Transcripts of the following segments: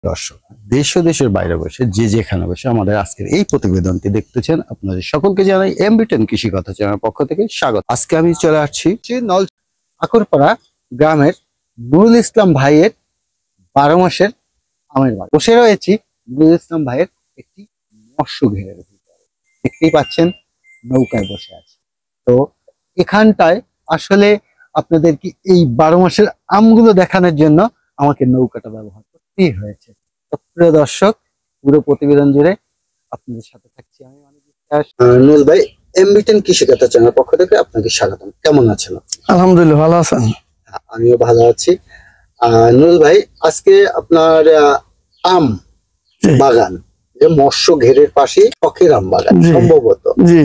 দর্শক, দেশ ও দেশের বাইরে বসে যে যেখানে বসে আমাদের আজকের এই প্রতিবেদনটি দেখতেছেন, আপনাদের সকলকে জানাই এমবিটেন কৃষি কথা চ্যানেলের পক্ষ থেকে স্বাগত। আজকে আমি চলে আসছি আকরপাড়া গ্রামের নুরুল ইসলাম ভাইয়ের 12 মাসের আমের বাগান। বসে রয়েছি নুরুল ইসলাম ভাইয়ের একটি মৎস্য ঘেরের ভিতরে। দেখতেই পাচ্ছেন নৌকায় বসে আছে। তো এখানটায় আসলে আপনাদেরকে এই 12 মাসের আমগুলো দেখানোর জন্য আমাকে নৌকাটা ব্যবহার করতেই হয়েছে। তো প্রিয় দর্শক, পুরো প্রতিবেদন জুড়ে আপনাদের সাথে থাকছি আমি অনেক বিশ্বাস। নুরুল ভাই, এমবিটেন কৃষি কথা চ্যানেলের পক্ষ থেকে আপনাকে স্বাগতম। কেমন আছেন? আলহামদুলিল্লাহ, ভালো আছেন? আমিও ভালো আছি। নুরুল ভাই, আজকে আপনার আম বাগান, যে মৎস্য ঘেরের পাশে শখের আম বাগান সম্ভবত। জি,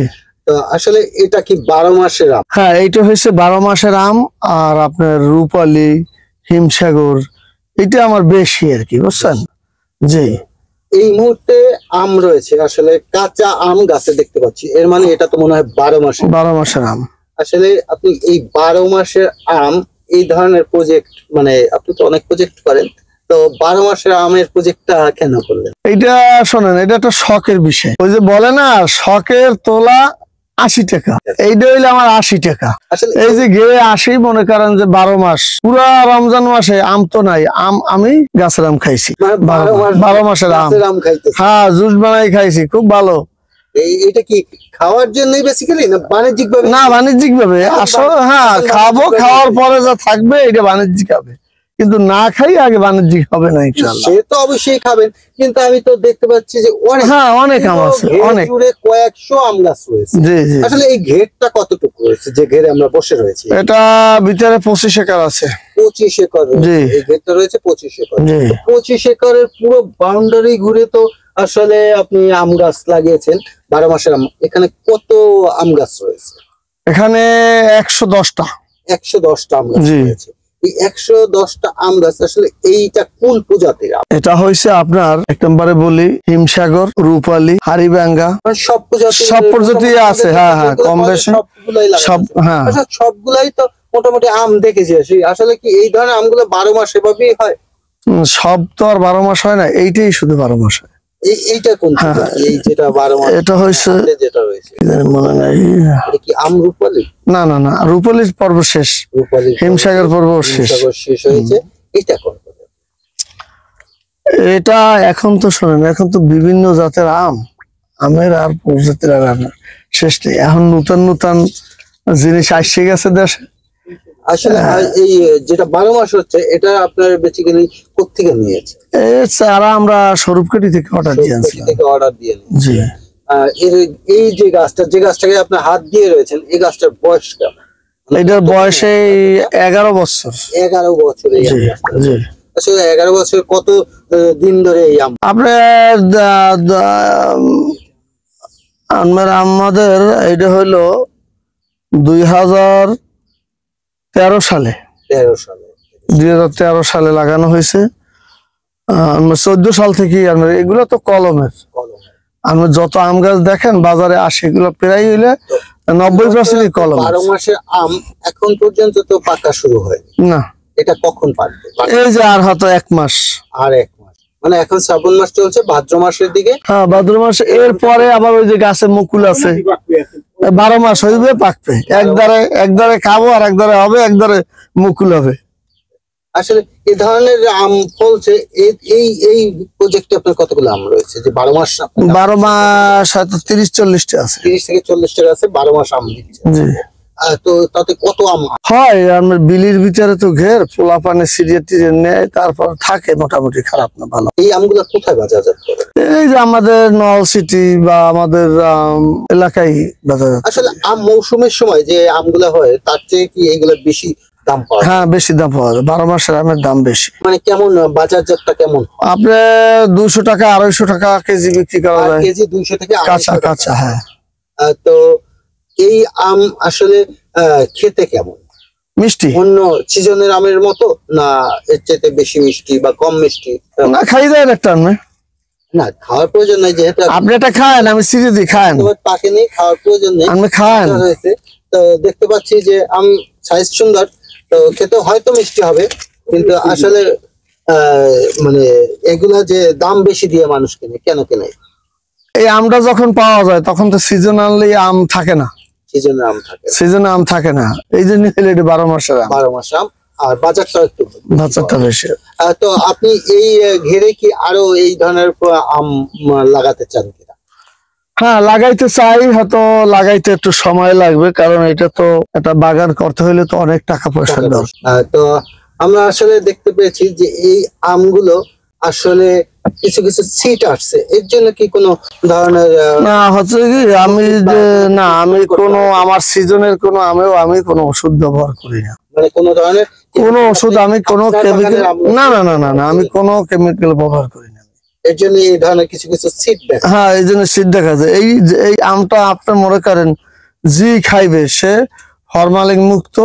তো আসলে এটা কি 12 মাসের আম? হ্যাঁ, এইটা হচ্ছে 12 মাসের আম। আর আপনার রূপালী, হিমসাগর, এটা আমার বেশি আর কি, বুঝছেন? জি, এই মুহূর্তে আম রয়েছে আসলে কাঁচা আম গাছে দেখতে পাচ্ছি, এর মানে এটা তো মনে হয় 12 মাসের আম। আসলে আপনি এই 12 মাসের আম, এই ধরনের প্রজেক্ট, মানে আপনি তো অনেক প্রজেক্ট করেন, তো 12 মাসের আমের প্রজেক্টটা কেন করলেন? এইটা শোনেন, এটা একটা শখের বিষয়। ওই যে বলে না, শখের তোলা 80 টাকা, এইটা হইলে আমার 80 টাকা। আসলে এই যে ঘিরে 80, মনে করেন যে 12 মাস, পুরা রমজান মাসে আম তো নাই, আমি গাছের আম খাইছি। 12 মাসের আম খাইতে, হ্যাঁ, জুস বানাই খাইছি, খুব ভালো। এটা কি খাওয়ার জন্যই বেসিক্যালি না বাণিজ্যিক ভাবে? না, বাণিজ্যিক ভাবে আসলে, হ্যাঁ, খাবো, খাওয়ার পরে যা থাকবে এটা বাণিজ্যিক হবে, কিন্তু না খাই আগে বাণিজ্যিক হবে না ইনশাআল্লাহ। সে তো অবশ্যই খাবেন, কিন্তু আমি তো দেখতে পাচ্ছি যে অনেক আম আছে, অনেক জুড়ে কয়েকশো আম গাছ রয়েছে। জি জি। আসলে এই ঘেরটা কতটুকু রয়েছে যে ঘেরে আমরা বসে রয়েছি? এটা ভিতরে 25 একর আছে। 25 একর জি। এই ঘেরটা রয়েছে 25 একর। জি। 25 একরের পুরো বাউন্ডারি ঘুরে তো আসলে আপনি আম গাছ লাগিয়েছেন, 12 মাসের আম। এখানে কত আম গাছ রয়েছে? এখানে 110টা। 110টা আম গাছ রয়েছে। এই 110টা আম গাছ আসলে এইটা কোন প্রজাতির আম? এটা হয়েছে আপনার এক নম্বরে বলি হিমসাগর, রূপালী, হাড়িভাঙ্গা, সব প্রজাতি আছে। হ্যাঁ হ্যাঁ, কম বেশি সব। হ্যাঁ, সবগুলাই তো মোটামুটি আম দেখেছি। আসলে কি এই ধরনের আমগুলো 12 মাস এভাবেই হয়? সব তো আর 12 মাস হয় না, এইটাই শুধু 12 মাস হয়। এইটা কোন প্রজাতি? এই যেটা 12 মাস, এটা হয়েছে যেটা রয়েছে মনে নাই। এটা কি আম রূপালী? না না না, রূপালীর পর্ব শেষ, হিমসাগর পর্ব শেষ হয়েছে। এটা কোন প্রজাতি? এটা এখন তো শোনেন, এখন তো বিভিন্ন জাতের আমের আর প্রজাতির আর শেষ নেই। এখন নতুন নতুন জিনিস আসছে গেছে দেশে। আসলে এই যেটা 12 মাস হচ্ছে, এটা আপনার বেসিক্যালি কোত্থেকে নিয়েছে? চারা আমরা স্বরূপকাঠি থেকে অর্ডার দিয়েছিলাম। জি। এই যে গাছটাকে আপনার হাত দিয়ে রয়েছেন, এই গাছটার বয়স কেমন? এটার বয়স 11 বছর। 11 বছর। জি। আসলে 11 বছর কত দিন ধরে এই আম? আমাদের এটা হইলো 2013 সালে। 2013 সালে লাগানো হয়েছে। 14 সাল থেকে এগুলো তো কলমের। আমরা যত আম গাছ দেখেন বাজারে আসে, এগুলো প্রায় হইলে 90% কলম। 12 মাসের আম এখন পর্যন্ত তো পাকা শুরু হয় না। এটা কখন পাকবে? এই যে আর হয়তো 1 মাস। আর 1 মাস মানে এখন শ্রাবণ মাস চলছে, ভাদ্র মাসের দিকে। হ্যাঁ, ভাদ্র মাস। এরপরে আবার ওই যে গাছে মুকুল আছে, 12 মাস হইবে, পাকবে। একদারে খাবো, আর একদারে হবে, একদারে মুকুল হবে। আসলে এই ধরনের আম ফলছে। এই প্রজেক্টে আপনার কতগুলো আম রয়েছে যে 12 মাস? 12 মাস হয়তো 30-40টা আছে। 30 থেকে 40টা আছে 12 মাস আম দিচ্ছে। জি। তো তাতে কত আম হয়? আমার বিলির ভিতরে তো ঘের, পোলা পানে সিরিয়ে টিরিয়ে নেয়, তারপর থাকে মোটামুটি, খারাপ না, ভালো। এই আমগুলো কোথায় বাজারজাত করে? এই যে আমাদের নলসিটি বা আমাদের এলাকায় বাজার। আসলে আম মৌসুমের সময় যে আমগুলো হয়, তার চেয়ে কি এইগুলো বেশি দাম পাওয়া? হ্যাঁ, বেশি দাম পাওয়া যায়। 12 মাসের আমের দাম বেশি। মানে কেমন বাজারজাতটা কেমন? আপনার 200 টাকা 250 টাকা কেজি বিক্রি করা যায়। কেজি 200 থেকে 250 কাঁচা। হ্যাঁ। তো এই আম আসলে খেতে কেমন? মিষ্টি। অন্য সিজনের আমের মতো না এর চাইতে বেশি মিষ্টি বা কম মিষ্টি? না, খাই যায় একটা আম। না, খাওয়ার প্রয়োজন নাই, যেহেতু আপনি এটা খান, আমি সিরি দিই, খান। পাকে নেই, খাওয়ার প্রয়োজন নেই, আমি খান। তো দেখতে পাচ্ছি যে আম সাইজ সুন্দর, তো খেতে হয়তো মিষ্টি হবে, কিন্তু আসলে মানে এগুলা যে দাম বেশি দিয়ে মানুষ কেনে, কেন কেনে? এই আমটা যখন পাওয়া যায় তখন তো সিজনালি আম থাকে না, সিজনে আম থাকে, সিজনে আম থাকে না, এই জন্য এটা 12 মাসের আম। 12 মাস আম, আর বাজারটা একটু বাচ্চাটা বেশি। তো আপনি এই ঘেরে কি আরো এই ধরনের আম লাগাতে চান কিনা? হ্যাঁ, লাগাইতে চাই, হয়তো লাগাইতে একটু সময় লাগবে, কারণ এটা তো একটা বাগান করতে হলে তো অনেক টাকা পয়সা দরকার। তো আমরা আসলে দেখতে পেয়েছি যে এই আমগুলো আসলে কিছু কিছু সিট আসছে, এর জন্য কি কোনো ধরনের না, হচ্ছে কি আমি যে না, আমি কোনো আমার সিজনের কোনো আমেও আমি কোনো ওষুধ ব্যবহার করি না, মানে কোনো ধরনের কোনো ওষুধ আমি কোনো কেমিক্যাল, না না না না না, আমি কোনো কেমিক্যাল ব্যবহার করি না। এর জন্য এই ধরনের কিছু কিছু সিট দেখা, হ্যাঁ, এই জন্য শীত দেখা যায়। এই আমটা আপনি মনে করেন জি খাইবে সে ফরমালিন মুক্ত,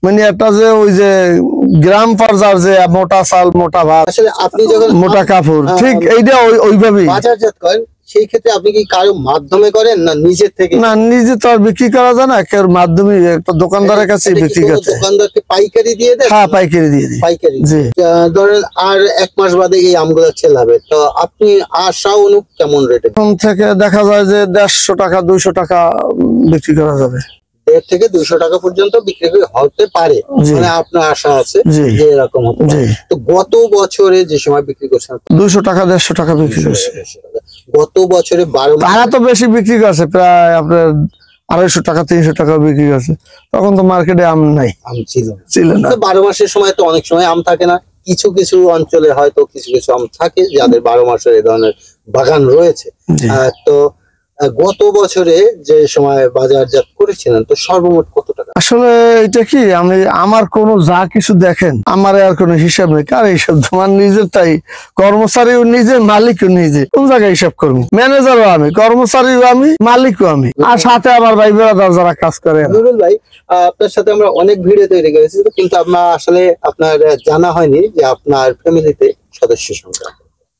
মানে একটা যে ওই যে গ্রাম পর্যায়ের যে মোটা চাল মোটা ভাত আসলে আপনি যখন মোটা কাপড়, ঠিক এইটা ওইভাবেই বাজারজাত করেন, সেই ক্ষেত্রে আপনি কি কারো মাধ্যমে করেন না নিজের থেকে? না, নিজে তো আর বিক্রি করা যায় না, কেউ মাধ্যমে একটা দোকানদারের কাছে বিক্রি করতে। দোকানদারকে পাইকারি দিয়ে দেন? হ্যাঁ, পাইকারি দিয়ে দিই। পাইকারি, জি। ধরেন আর 1 মাস বাদে এই আমগুলো সেল হবে, তো আপনি আশা অনুপ কেমন রেটে? এখন থেকে দেখা যায় যে 150 টাকা 200 টাকা বিক্রি করা যাবে। 150 থেকে 200 টাকা পর্যন্ত বিক্রি হতে পারে, জি। মানে আপনার আশা আছে জি। যে এরকম হতে পারে। জি। তো গত বছরে যে সময় বিক্রি করছেন 200 টাকা 150 টাকা বিক্রি করছে। গত বছরে 12 মাস তারা তো বেশি বিক্রি করছে, প্রায় আপনার 250 টাকা 300 টাকা বিক্রি করছে, তখন তো মার্কেটে আম নাই, আম ছিল ছিল না। তো 12 মাসের সময় তো অনেক সময় আম থাকে না, কিছু কিছু অঞ্চলে হয়তো কিছু কিছু আম থাকে যাদের 12 মাসের এই ধরনের বাগান রয়েছে। জি। তো গত বছরে যে সময় বাজারজাত করেছিলেন, তো সর্বমোট কত টাকা? আসলে এটা কি, আমি আমার কোনো যা কিছু দেখেন আমার আর কোনো হিসাব নেই, কার হিসাব, তোমার নিজের, তাই কর্মচারীও নিজে, মালিকও নিজে, কোন জায়গায় হিসাব করবো? ম্যানেজারও আমি, কর্মচারীও আমি, মালিকও আমি, আর সাথে আমার ভাই বেড়াদার যারা কাজ করে। নুরুল ভাই, আপনার সাথে আমরা অনেক ভিডিও তৈরি করেছি, কিন্তু আপনার জানা হয়নি যে আপনার ফ্যামিলিতে সদস্য সংখ্যা।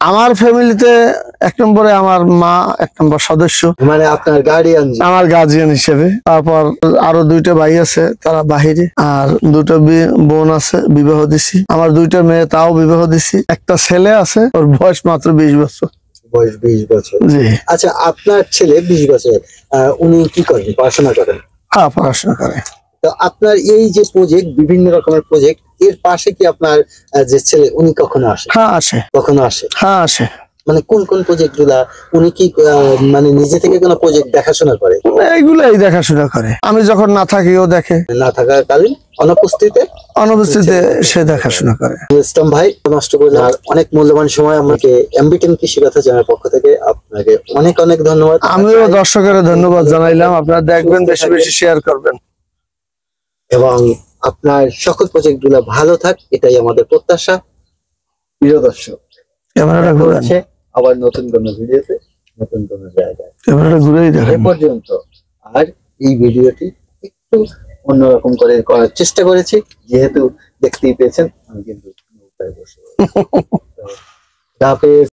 আমার ফ্যামিলিতে 1 নম্বরে আমার মা 1 নম্বর সদস্য, মানে আপনার গার্ডিয়ান, আমার গার্জিয়ান হিসেবে। তারপর আরো 2টা ভাই আছে, তারা বাহিরে, আর 2টা বোন আছে, বিবাহ দিছি। আমার 2টা মেয়ে, তাও বিবাহ দিছি। একটা ছেলে আছে, ওর বয়স মাত্র 20 বছর। বয়স 20 বছর? জি। আচ্ছা, আপনার ছেলে 20 বছর, উনি কি করেন, পড়াশোনা করেন? হ্যাঁ, পড়াশোনা করে। তো আপনার এই যে প্রজেক্ট, বিভিন্ন রকমের প্রজেক্ট, এর পাশে কি আপনার যে ছেলে উনি কখনো আসে? হ্যাঁ, আসে। কখনো আসে? হ্যাঁ, আসে। মানে কোন কোন প্রজেক্ট গুলা উনি কি মানে নিজে থেকে কোনো প্রজেক্ট দেখাশোনা করে? এইগুলাই দেখাশোনা করে, আমি যখন না থাকি ও দেখে, না থাকাকালীন অনুপস্থিতিতে সে দেখাশোনা করে। ইসলাম ভাই, নষ্ট করলে আর অনেক মূল্যবান সময় আমাকে এমবিটেন কৃষি কথা চ্যানেলের পক্ষ থেকে আপনাকে অনেক অনেক ধন্যবাদ। আমিও দর্শকের ধন্যবাদ জানাইলাম, আপনারা দেখবেন, বেশি বেশি শেয়ার করবেন, এবং আপনার সকল প্রজেক্ট গুলা ভালো থাক, এটাই আমাদের প্রত্যাশা। প্রিয় দর্শক, ক্যামেরাটা ঘুরান, আবার নতুন কোন ভিডিওতে, নতুন কোন জায়গায়। ক্যামেরাটা ঘুরেই এ দেখেন। পর্যন্ত আর এই ভিডিওটি একটু অন্যরকম করে করার চেষ্টা করেছি, যেহেতু দেখতেই পেয়েছেন আমি কিন্তু নৌকায় বসে। তো, হাফেজ।